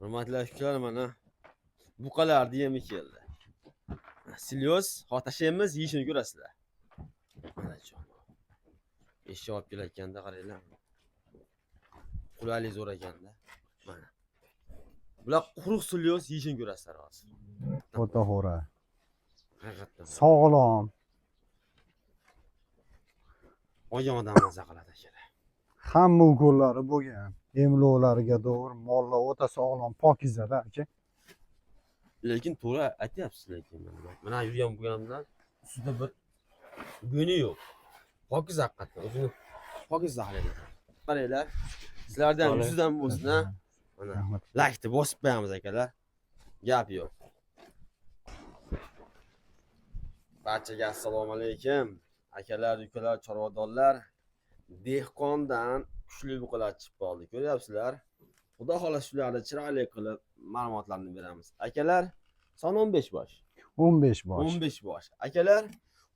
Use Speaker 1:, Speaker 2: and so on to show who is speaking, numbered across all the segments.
Speaker 1: Hurmatli akalar, mana buqalarni yemi keldi. Silyos xotashingiz yeyishini ko'rasizlar. Mana jon. Eshik olib kelayotganda qaranglar. Qulaylik zo'r ekanda. Mana. Bular quruq silyos yeyishini ko'rasizlar hozir.
Speaker 2: O'ta xo'ra.
Speaker 1: Haqiqatdan.
Speaker 2: Sog'lom.
Speaker 1: Oyog'i odam maza qiladi akalar.
Speaker 2: Hamma ukollari bo'lgan. Emlovlariga to'g'ri, mollar o'ta sog'lom, pokizada aka.
Speaker 1: Lekin to'g'ri aytyapsiz lekin mana yurgan bo'lganimdan ustida bir go'ni yo'q. Pokiz haqiqatdan o'zini pokiz zaxlaydi. Qaranglar. Sizlardan yuzidan bo'lsin ha. Mana
Speaker 2: Rahmat.
Speaker 1: laykni bosib qo'yamiz akalar. Gap yo'q. Barchaga assalomu alaykum. Akalar, ukalar, chorvadorlar, dehqondan kuchli buqalar chiqib qoldi. Ko'ryapsizlar? Xudo xolasa shularni chiroyli qilib ma'lumotlarni beramiz. Akalar, son 15 bosh.
Speaker 2: 15 bosh.
Speaker 1: 15 bosh. Akalar,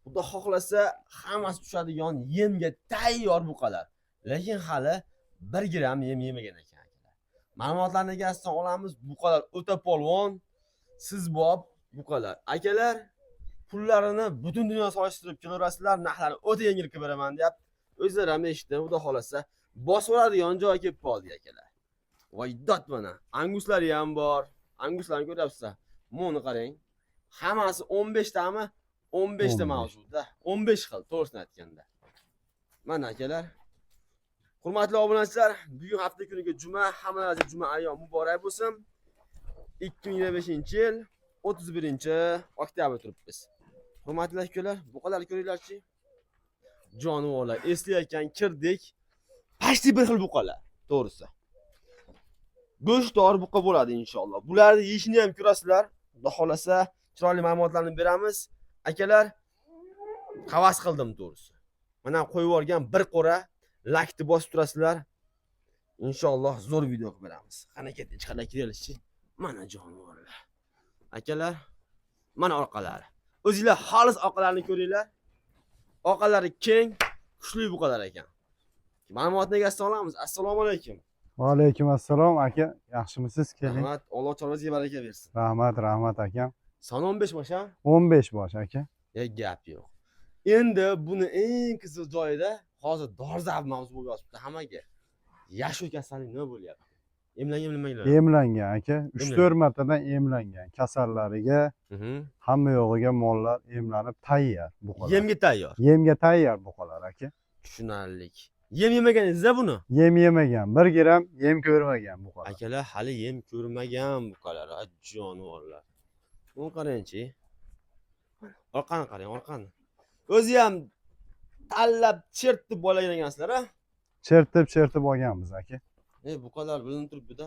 Speaker 1: xudo xohlasa hammasi tushadigan yemga tayyor buqalar. Lekin hali 1 gram yem yemagan ekan akalar. Ma'lumotlarni egasidan olamiz. Buqalar o'ta polvon, siz bob buqalar. Akalar, pullarini butun dunyo solishtirib kelaverasizlar, narxlarni o'ta yengil qilib beraman deyapti. O'zlari ham eshitdi, xudo xolasa bosib oladigan joy kelib qoldi akalar. Voy dot mana. Anguslari ham bor. Anguslarni ko'ryapsizlar. Buni qarang. Hammasi 15 tami? 15 ta mavjudda. 15 xil, to'g'risini aytganda. Mana akalar. Hurmatli obunachilar, bugun hafta kuniga juma, hammalaringizga juma ayyom muborak bo'lsin. 2025-yil 31-oktyabr turibmiz. Hurmatli akalar, buqalarni ko'ringlarchi. Jonivorlar, eslayotgan kirdik. Pashti bir xil buqalar, to'g'risi. Go'shtdor buqa bo'ladi inshaalloh. Bularni yeyishini ham ko'rasizlar. Xudo xolasa chiroyli ma'lumotlarni beramiz. Akalar, havas qildim to'g'risi. Mana qo'yib yuborgan bir qo'ra laykni bosib turasizlar. Inshaalloh zo'r video qilib beramiz. Qani ket ichqarga kiraylikchi. Mana jonivorlar. Akalar, mana orqalari. O'zingizlar xolis orqalarini ko'ringlar. Orqalari keng, kuchli buqalar ekan. Ma'lumotni egasidan olamiz. Assalomu alaykum.
Speaker 2: Va alaykum assalom aka. Yaxshimisiz? Keling.
Speaker 1: Rahmat, Alloh chorvangizga baraka bersin.
Speaker 2: Rahmat akam.
Speaker 1: Son 15 bosh ha?
Speaker 2: 15 bosh aka.
Speaker 1: Gap yo'q. Endi buni eng qiziq joyida hozir dolzarb mavzu bo'lib yotibdi hammaga. Yashu kasallik nima bo'lyapti? Emlangan.
Speaker 2: Emlangan aka. 3-4 martadan emlangan. Kasallariga, hamma yo'g'iga mollar emlanib tayyor buqalar.
Speaker 1: Yemga tayyor.
Speaker 2: Yemga tayyor buqalar aka.
Speaker 1: Tushunarli. Yem yemaganingizda buni?
Speaker 2: Yem yemagan, 1 gram yem ko'rmagan buqalar.
Speaker 1: Akalar, hali yem ko'rmagan buqalar, jonivorlar. Buni qarangchi. Orqani qarang, orqani. O'zi ham tanlab chertib bolagan ekansizlar, ha?
Speaker 2: Chertib olganmiz aka.
Speaker 1: Buqalar bilinib turibdi-da.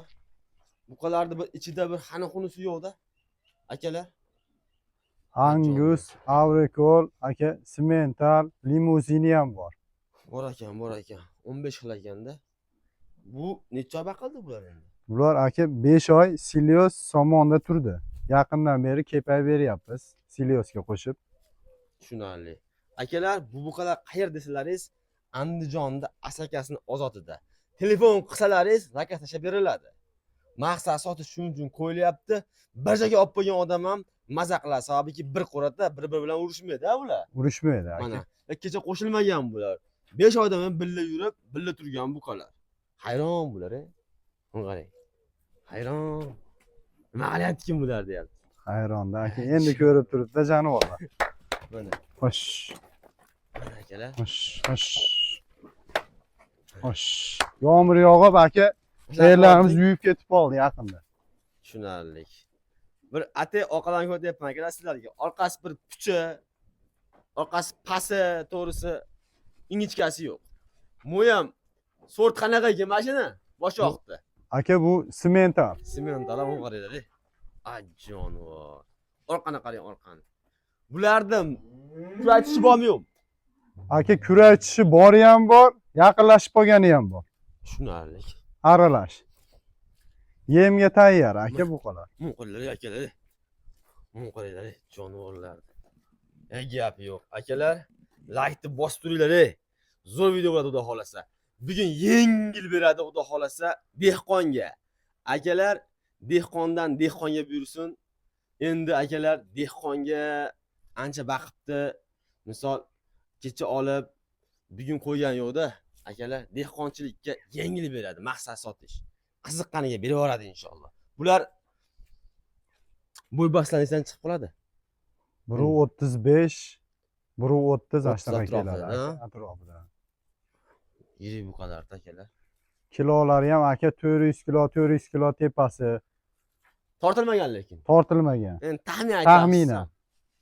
Speaker 1: Buqalarning bir ichida bir xunisi yo'q-da. Akalar.
Speaker 2: Angus, Avrikol, aka, Simmental, limuzini ham bor.
Speaker 1: Bor ekan. 15 xil ekanda. Bu necha oy baqildi bular endi?
Speaker 2: Bular aka 5 oy Silyos somonda turdi. Yaqindan beri kepay beryapmiz Silyosga qo'shib.
Speaker 1: Tushunarli. Akalar, bu buqalar qayer desalaringiz, Andijonda asakasini ozodida. Telefon qilsalaringiz, zakaz tashab beriladi. Maqsad sotish shuning uchun qo'yilyapti. Bir joyga olib qo'ygan odam ham maza qiladi, sababki bir qo'rada bir-biri bilan urushmaydi-a ular.
Speaker 2: Urushmaydi aka.
Speaker 1: Mana, kecha qo'shilmagan bular. 5 oydan ham birga yurib, birga turgan buqalar. Hayron bular-a. Buni qarang. Hayron. Nima qilyapti bular deyapti.
Speaker 2: Hayronda aka. Endi ko'rib turibdi jonivorlar.
Speaker 1: Mana.
Speaker 2: Xo'sh.
Speaker 1: Mana akalar.
Speaker 2: Xo'sh. Yomg'ir yog'ib aka, yerlarimiz yuvib ketib qoldi yaqinda.
Speaker 1: Tushunarli. Bir atay orqadan ko'ryapman akalar sizlarga. Orqasi bir pucha, orqasi pasi, to'g'risi ingichkasi yo'q. Bu ham sort qanaqa ekan mashina? Boshoqdi.
Speaker 2: Aka bu Simmental.
Speaker 1: Simmental ham qaranglar. Jonivor. Orqani qarang, orqani. Bulardan kuratishi bormi yo'q?
Speaker 2: Aka kuratishi bori ham bor, yaqinlashib qolgani ham bor.
Speaker 1: Tushunarli.
Speaker 2: Aralash. Yemga tayyor aka buqalar.
Speaker 1: Muqillar akalar. Muqillar jonivorlar. Gap yo'q. Akalar, laykni bosib turinglar. Zo'r video bo'ladi xudo xolasa. Bugun yengil beradi xudo xolasa dehqonga. Akalar, dehqondan dehqonga buyursin. Endi akalar dehqonga ancha baqibdi. Misol kecha olib bugun qo'ygan yo'qda. Akalar dehqonchilikka yengillik beradi, maqsad sotish. Qiziqqaniga beraveradi inshaalloh. Bular bo'y boslanishdan chiqib qoladi.
Speaker 2: Biri 35, biri 30
Speaker 1: 30
Speaker 2: ashtaqa keladi
Speaker 1: atrofida,
Speaker 2: aka,
Speaker 1: ha?
Speaker 2: atrofida.
Speaker 1: Yiri bu kadar akalar.
Speaker 2: Kilolari ham aka 400 kilo, 400 kilo tepasi
Speaker 1: Tortilmagan lekin.
Speaker 2: tortilmagan.
Speaker 1: Endi taxmin
Speaker 2: Taxminan.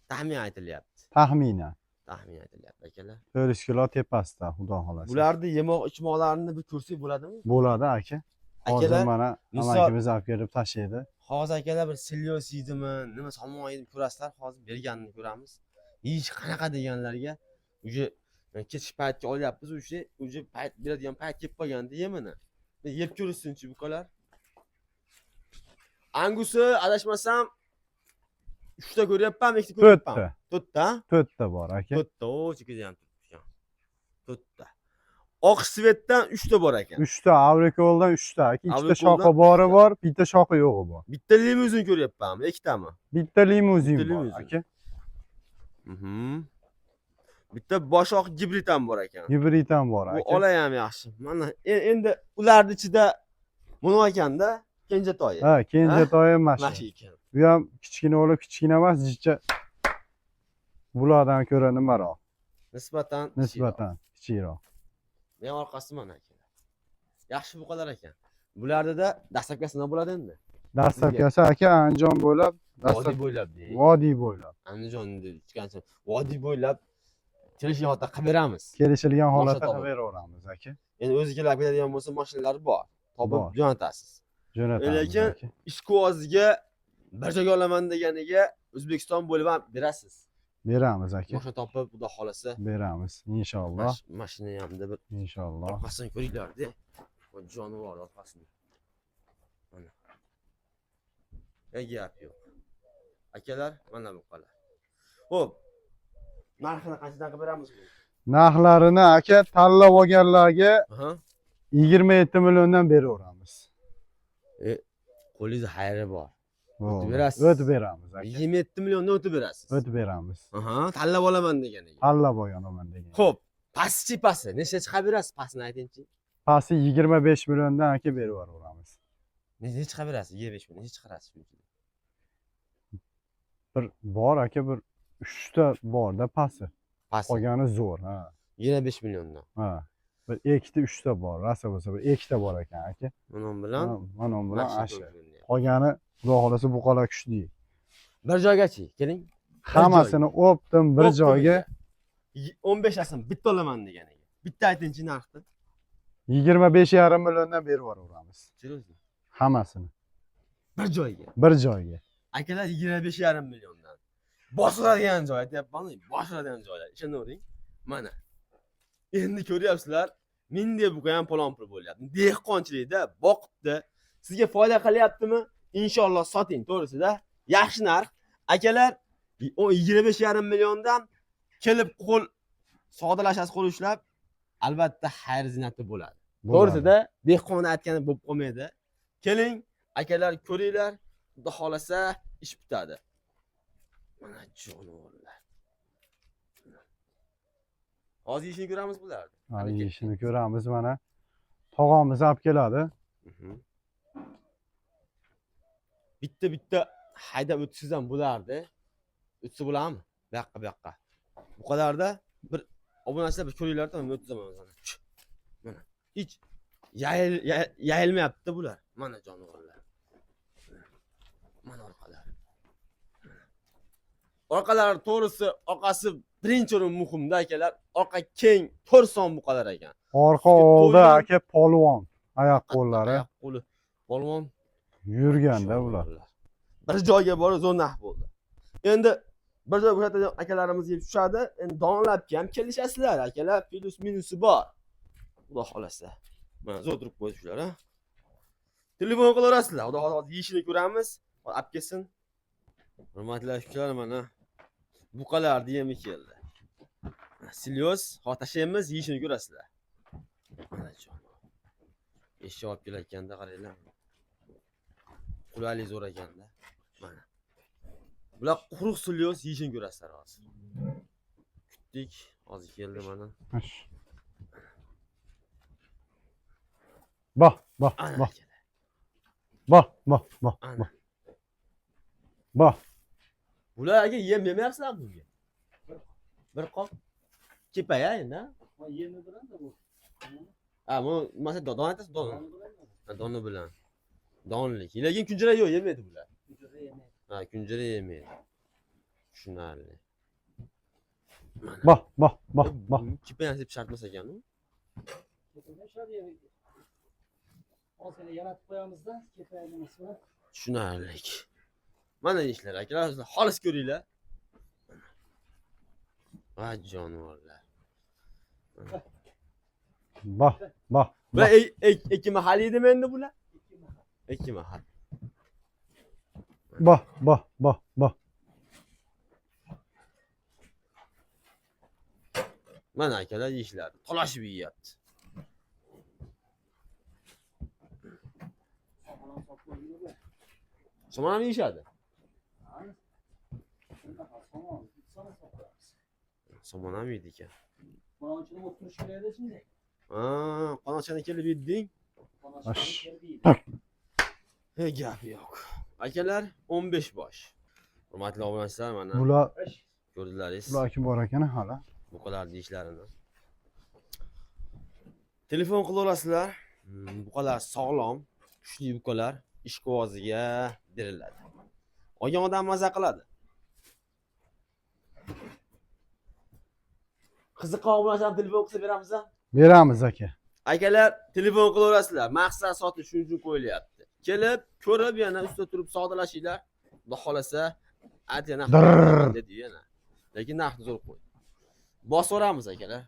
Speaker 1: Taxmin aytilyapti.
Speaker 2: Taxminan
Speaker 1: Taxmin aytilyapti akalar.
Speaker 2: 400 kilo tepasida, xudo xolasa.
Speaker 1: Bularni yemoq ichmoqlarini bir ko'rsak bo'ladimi?
Speaker 2: Bo'ladi aka. Hozir
Speaker 1: Akalar,
Speaker 2: mana
Speaker 1: misol-
Speaker 2: amakimiz olib kelib tashlaydi.
Speaker 1: hozir akalar bir silyos yeydimi, nima somon yedimi ko'rasizlar, hozir berganini ko'ramiz. Yeyish qanaqa deganlarga uje kechki paytga olyapmiz, uje payt beradigan payt kelib qolganda yemini. Yeb ko'rishsinchi buqalar. Angusi adashmasam 3 ta ko'ryapman, 2 ta ko'ryapman. 4 ta.
Speaker 2: 4 ta bor aka.
Speaker 1: 4 ta, o chekida ham turibdi. 4 ta. Oq svetdan 3 ta bor ekan.
Speaker 2: 3 ta Avrikoldan 3 ta aka. 2 ta
Speaker 1: Avrikoldan
Speaker 2: shoqi bori
Speaker 1: uchta.
Speaker 2: bor, bitta shoqi yo'g'i bor.
Speaker 1: Bitta limuzin ko'ryapmanmi, 2 tami?
Speaker 2: Bitta limuzin
Speaker 1: Bitta
Speaker 2: bor
Speaker 1: limuzin.
Speaker 2: aka.
Speaker 1: Bitta boshoq gibrid ham bor ekan.
Speaker 2: Gibrid ham bor
Speaker 1: Bu
Speaker 2: aka.
Speaker 1: olay ham yaxshi. Mana endi ularning ichida buni ekanda kenjatoyi.
Speaker 2: Ha, kenjatoyi
Speaker 1: Mashi
Speaker 2: mashi.
Speaker 1: ekan.
Speaker 2: Bu ham kichkina o'g'li kichkina emas, jicha. Bulardan ko'ra nimaroq?
Speaker 1: Nisbatan
Speaker 2: kichikroq.
Speaker 1: Men orqasi mana ekan. Yaxshi bu qadar ekan. Bularda dastlabkasi nima bo'ladi endi?
Speaker 2: Dastlabkasi aka Andijon bo'ylab,
Speaker 1: Vodiy bo'ylab deydi.
Speaker 2: vodiy bo'ylab.
Speaker 1: Andijonda chiqqancha vodiy bo'ylab kelishgan holatda qilib beramiz.
Speaker 2: Kelishilgan holatda
Speaker 1: topib.
Speaker 2: qilib beraveramiz aka.
Speaker 1: Endi o'zi kelib beradigan bo'lsa, mashinalar bor. Topib
Speaker 2: Bor.
Speaker 1: jo'natasiz.
Speaker 2: Jo'natamiz
Speaker 1: Lekin
Speaker 2: aka.
Speaker 1: ishqibozga bir joyga olaman deganiga O'zbekiston bo'lib ham berasiz.
Speaker 2: Beramiz aka.
Speaker 1: Mashina topib, xudo xolasa,
Speaker 2: Beramiz inshaalloh.
Speaker 1: mashina hamda bir
Speaker 2: Inshaalloh.
Speaker 1: orqasini ko'ringlar-da. Jonivor orqasini. Mana. Gap yo'q. Akalar, mana bu qolar. Xo'p. Narxini qanchadan qilib beramiz bu?
Speaker 2: Narxlarini aka tanlab olganlarga
Speaker 1: Aha.
Speaker 2: 27 milliondan beraveramiz.
Speaker 1: Qo'lingizda xayri bor.
Speaker 2: O'tib
Speaker 1: berasiz.
Speaker 2: O'tib beramiz aka.
Speaker 1: 27 milliondan o'tib berasiz.
Speaker 2: O'tib beramiz.
Speaker 1: Aha, tanlab olaman deganiga.
Speaker 2: Tanlab olgaman degan.
Speaker 1: Xo'p, pastchi pasti. Necha chiqarib berasiz? Pastni aytingchi.
Speaker 2: Pasti 25 milliondan aka beraveramiz.
Speaker 1: Necha chiqarib berasiz? 25 million necha chiqarasiz shuncha?
Speaker 2: Bir bor aka, bir 3 ta borda pasti.
Speaker 1: Pasti.
Speaker 2: Qolgani zo'r, ha.
Speaker 1: 25 milliondan.
Speaker 2: Ha. Bir 2 ta 3 ta bor, rosa bo'lsa bir 2 ta bor ekan aka.
Speaker 1: Mana bilan
Speaker 2: Mana bu bilan
Speaker 1: mashina
Speaker 2: asha.
Speaker 1: ko'rinadi.
Speaker 2: Qolgani xudo xolasa bu qola kuchli.
Speaker 1: Bir joygachi, keling.
Speaker 2: Hammasini o'pdim bir joyga
Speaker 1: 15 tasini bitta olaman deganiga. Bitta aytingchi narxni.
Speaker 2: 25,5 milliondan beraveramiz.
Speaker 1: Seryozni.
Speaker 2: Hammasini
Speaker 1: Bir joyga.
Speaker 2: bir joyga.
Speaker 1: Akalar 25,5 milliondan. Bosiradigan joy aytyapman-ku, bosiradigan joylar. Ishonavering. Mana. Endi ko'ryapsizlar, mendek bu ham palon pul bo'lyapti. Dehqonchilikda boqibdi. Sizga foyda qilyaptimi? Inshaalloh soting, to'g'risida. Yaxshi narx. Akalar, o 25,5 milliondan kelib qo'l sodalashasiz qo'l ushlab, albatta xayr ziynati bo'ladi. To'g'risida dehqon aytgani bo'lib qolmaydi. Keling, akalar ko'ringlar, xudo xolasa ish bitadi. Mana jonivorlar. Hozir ishini ko'ramiz bularni.
Speaker 2: Hali ishini ko'ramiz mana. Tog'amiz olib keladi.
Speaker 1: Bitta haydab o'tsangiz ham bo'lardi. O'tsa bo'ladimi? Bu yoqqa. Bu qadarda bir obunachilar bir ko'ringlar-da, men o'tsaman mana. Mana. Hech yayilmayapti bular. Mana jonivorlar. Mana orqalar. Orqalar to'g'risi, orqasi birinchi o'rin muhimda akalar. Orqa keng, 4 son buqalar ekan.
Speaker 2: Orqa oldi aka polvon. Oyoq qo'llari
Speaker 1: Oyoq qo'li polvon
Speaker 2: yurganda bular.
Speaker 1: Bir joyga borib zo'rnaq bo'ldi. Endi bir joyga ko'rsatadigan akalarimiz yeb tushadi. Endi donlabga ham kelishasizlar akalar, plus minusi bor. Xudo xolasa. Mana zo'r turib qo'ydi shular, ha. Telefon qilaverasizlar. Xudo xolasa yeyishini ko'ramiz. Olib kelsin. Hurmatli akalar, mana buqalarni yemi keldi. Silyos, xo'tashimiz yeyishini ko'rasizlar. Mana jon. Eshik olib kelayotganda qaranglar. qulaylik zo'r ekanda. Mana. Bular quruq sulyoz yeyishini ko'rasizlar hozir. Kutdik, hozir keldi mana.
Speaker 2: Bak, bak,
Speaker 1: Ana
Speaker 2: bak,
Speaker 1: akalar.
Speaker 2: bak, bak, bak,
Speaker 1: Ana.
Speaker 2: bak. Bak,
Speaker 1: Bular aka yem yemayapsizlarmi bunga? Bir qop. Kepaya endi.
Speaker 3: Yemi bilan da bu.
Speaker 1: Ha, bu masa don aytasiz, don. Ha, doni bilan. Donlik. Lekin kunjira yo'q, yemaydi bular. Ha, kunjira yemaydi. Tushunarli.
Speaker 2: bak, bak, bak, bak.
Speaker 1: Kepaya deb shart emas ekan-ku.
Speaker 3: Ozgina yaratib qo'yamizda, kepayimiz bilan.
Speaker 1: Tushunarlik. Mana ishlar akalar, xolis ko'ringlar. Va jonivorlar.
Speaker 2: Bak, bak,
Speaker 1: Bular
Speaker 2: bak.
Speaker 1: ikki mahal edimi endi bular? Ikki mahal.
Speaker 2: Bak, bak, bak, bak.
Speaker 1: Mana akalar ishlar. Talashib yeyapti.
Speaker 3: Sog'lom sotib qo'yildi bu.
Speaker 1: Somon ham yeyishadi. Somon ham yeydi ekan.
Speaker 3: Mana uchun o'tirish kerak edi shunday.
Speaker 1: Ha, qonochani kelib yedding.
Speaker 2: Ash.
Speaker 1: Gap yo'q. Akalar 15 bosh. Hurmatli obunachilar, mana
Speaker 2: Bular,
Speaker 1: ko'rdilaringiz.
Speaker 2: bular kim bor ekan hali?
Speaker 1: Bu kadar deyishlarini. Telefon qila olasizlar. Bu kadar sog'lom, kuchli buqalar ishqiboziga beriladi. Olgan odam maza qiladi. Qiziqqa obunachilar telefon qilsa beramiz a?
Speaker 2: Beramiz aka.
Speaker 1: Akalar telefon qila olasizlar. Maqsad sotish shuning uchun qo'yilyapti. Kelib, ko'rib yana ustida turib savdolashinglar. Xudo xolasa, yana
Speaker 2: Drrrr.
Speaker 1: dedi yana. Lekin narxni zo'r qo'y. Bosoramiz akalar.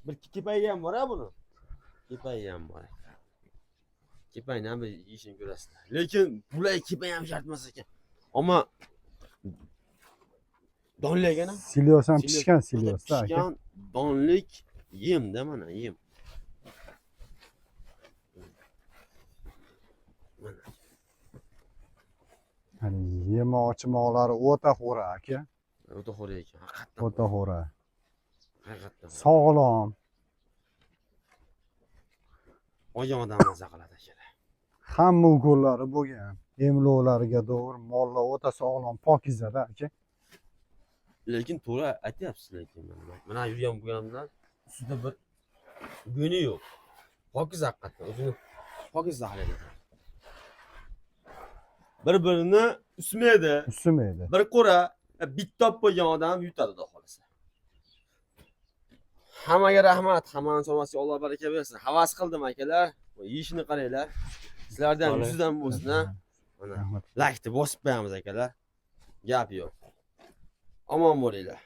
Speaker 1: Bir kepayi ham bor-a buni. Kepayi ham bor. Kepayni ham bir yeyishini ko'rasizlar. Lekin bular kepayi ham shart emas ekan. Ammo donlik ana.
Speaker 2: Silyos ham pishgan silyosda aka.
Speaker 1: Pishgan donlik yemda mana yem. Mana.
Speaker 2: Hani yemoq-chimoqlari o'ta xo'ra aka.
Speaker 1: O'ta xo'ra ekan. Haqiqatdan.
Speaker 2: O'ta xo'ra.
Speaker 1: Haqiqatdan.
Speaker 2: Sog'lom.
Speaker 1: Olgan odam maza qiladi akalar.
Speaker 2: Hamma ukollari bo'lgan. Emlovlariga to'g'ri, mollar o'ta sog'lom, pokizada aka.
Speaker 1: Lekin to'g'ri aytyapsiz lekin mana yurgan bo'lganimdan ustida bir go'ni yo'q. Pokiz haqiqatdan o'zini pokiz saqlaydi. Bir-birini usmaydi.
Speaker 2: Usimaydi.
Speaker 1: Bir qo'ra bitta olib qo'ygan odam yutadi xudo xolasa. Hammaga rahmat, hammani somasiga Alloh baraka bersin. Havas qildim akalar. Yeyishini qaranglar. Sizlardan yuzdan bo'lsin ha. Mana
Speaker 2: Rahmat.
Speaker 1: like bosib qo'yamiz akalar. Gap yo'q. Omon bo'linglar.